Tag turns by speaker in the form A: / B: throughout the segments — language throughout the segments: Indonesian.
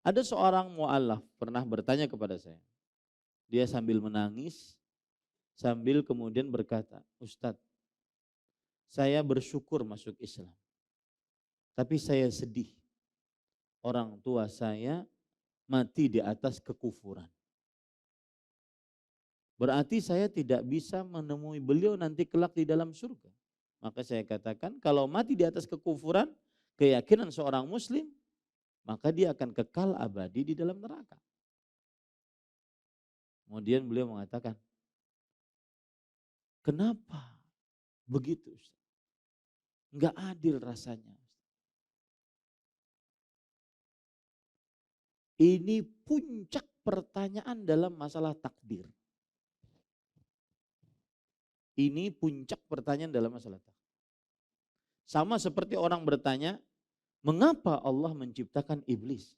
A: Ada seorang mu'alaf pernah bertanya kepada saya. Dia sambil menangis, sambil kemudian berkata, Ustadz, saya bersyukur masuk Islam. Tapi saya sedih. Orang tua saya mati di atas kekufuran. Berarti saya tidak bisa menemui beliau nanti kelak di dalam surga. Maka saya katakan kalau mati di atas kekufuran, keyakinan seorang muslim, maka dia akan kekal abadi di dalam neraka. Kemudian beliau mengatakan, kenapa begitu? Enggak adil rasanya. Ini puncak pertanyaan dalam masalah takdir. Ini puncak pertanyaan dalam masalah takdir. Sama seperti orang bertanya, mengapa Allah menciptakan iblis?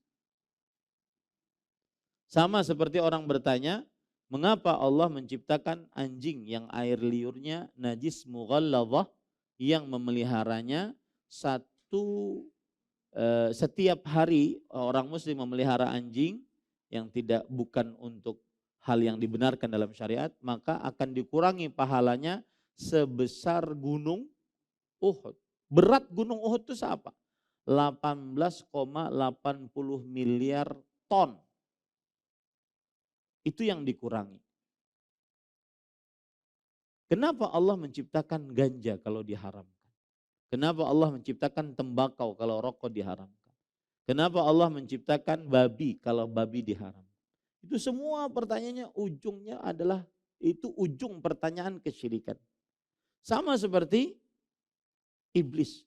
A: Sama seperti orang bertanya, mengapa Allah menciptakan anjing yang air liurnya najis mughalladhah yang memeliharanya setiap hari orang muslim memelihara anjing yang bukan untuk hal yang dibenarkan dalam syariat, maka akan dikurangi pahalanya sebesar gunung Uhud. Berat gunung Uhud itu apa? 18,80 miliar ton. Itu yang dikurangi. Kenapa Allah menciptakan ganja kalau diharamkan? Kenapa Allah menciptakan tembakau kalau rokok diharamkan? Kenapa Allah menciptakan babi kalau babi diharamkan? Itu semua pertanyaannya ujungnya adalah itu ujung pertanyaan kesyirikan. Sama seperti iblis.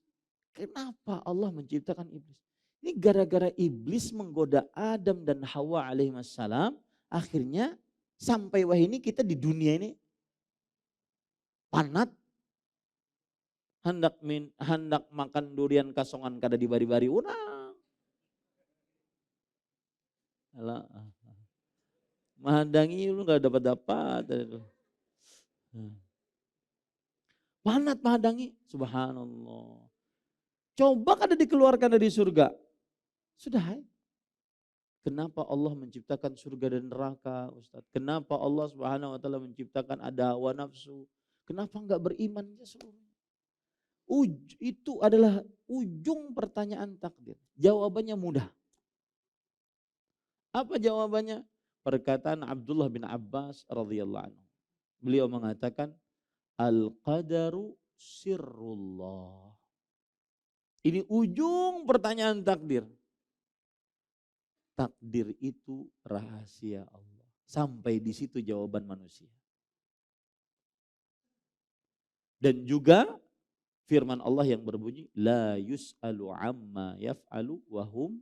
A: Kenapa Allah menciptakan iblis? Ini gara-gara iblis menggoda Adam dan Hawa alaihissalam, akhirnya sampai ini kita di dunia ini panat, hendak makan durian kasongan kada di bari-bari urang. Alah, mahadangi lu gak dapat-dapat. Panat mahadangi, subhanallah. Coba kada dikeluarkan dari surga. Sudah. Kenapa Allah menciptakan surga dan neraka, Ustaz? Kenapa Allah Subhanahu wa taala menciptakan ada hawa nafsu? Kenapa enggak beriman seluruhnya? Itu adalah ujung pertanyaan takdir. Jawabannya mudah. Apa jawabannya? Perkataan Abdullah bin Abbas radhiyallahu anhu. Beliau mengatakan, al-qadaru sirrullah. Ini ujung pertanyaan takdir. Takdir itu rahasia Allah. Sampai di situ jawaban manusia. Dan juga firman Allah yang berbunyi, la yus'alu amma yaf'alu wa hum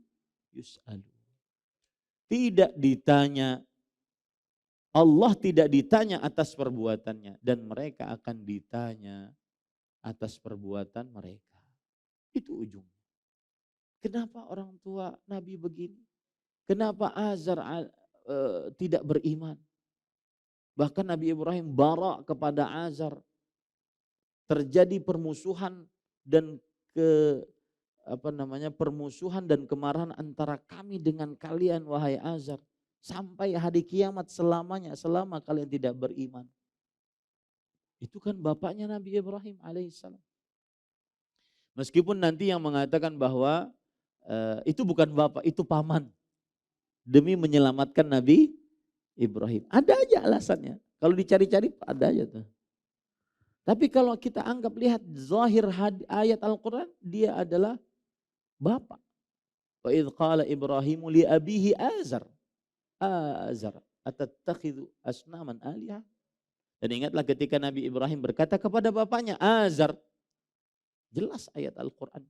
A: yus'alu. Tidak ditanya, Allah tidak ditanya atas perbuatannya dan mereka akan ditanya atas perbuatan mereka. Itu ujungnya. Kenapa orang tua Nabi begini? Kenapa Azar tidak beriman? Bahkan Nabi Ibrahim bara kepada Azar. Terjadi permusuhan dan permusuhan dan kemarahan antara kami dengan kalian wahai Azar. Sampai hari kiamat selamanya, selama kalian tidak beriman. Itu kan bapaknya Nabi Ibrahim alaihissalam. Meskipun nanti yang mengatakan bahwa itu bukan bapak, itu paman. Demi menyelamatkan Nabi Ibrahim. Ada aja alasannya. Kalau dicari-cari ada aja tuh. Tapi kalau kita anggap lihat zahir ayat Al-Quran, dia adalah bapak. Wa idh qala Ibrahimu li abihi Azar. Azar atattakhidhu asnaman alihah. Dan ingatlah ketika Nabi Ibrahim berkata kepada bapaknya Azar. Jelas ayat Al-Quran.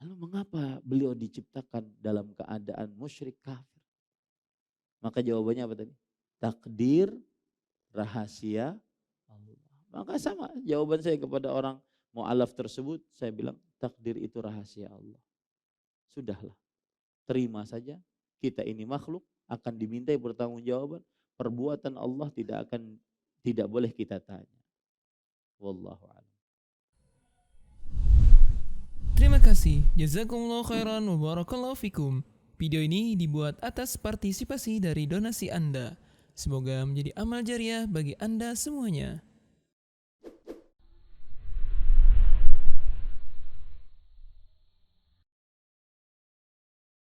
A: Lalu mengapa beliau diciptakan dalam keadaan musyrik kafir? Maka jawabannya apa tadi? Takdir rahasia Allah. Maka sama jawaban saya kepada orang mu'alaf tersebut, saya bilang takdir itu rahasia Allah. Sudahlah, terima saja, kita ini makhluk akan dimintai pertanggungjawaban, perbuatan Allah tidak boleh kita tanya. Wallahu a'lam.
B: Terima kasih. Jazakumullah khairan wa barakallahu fikum. Video ini dibuat atas partisipasi dari donasi Anda. Semoga menjadi amal jariah bagi Anda semuanya.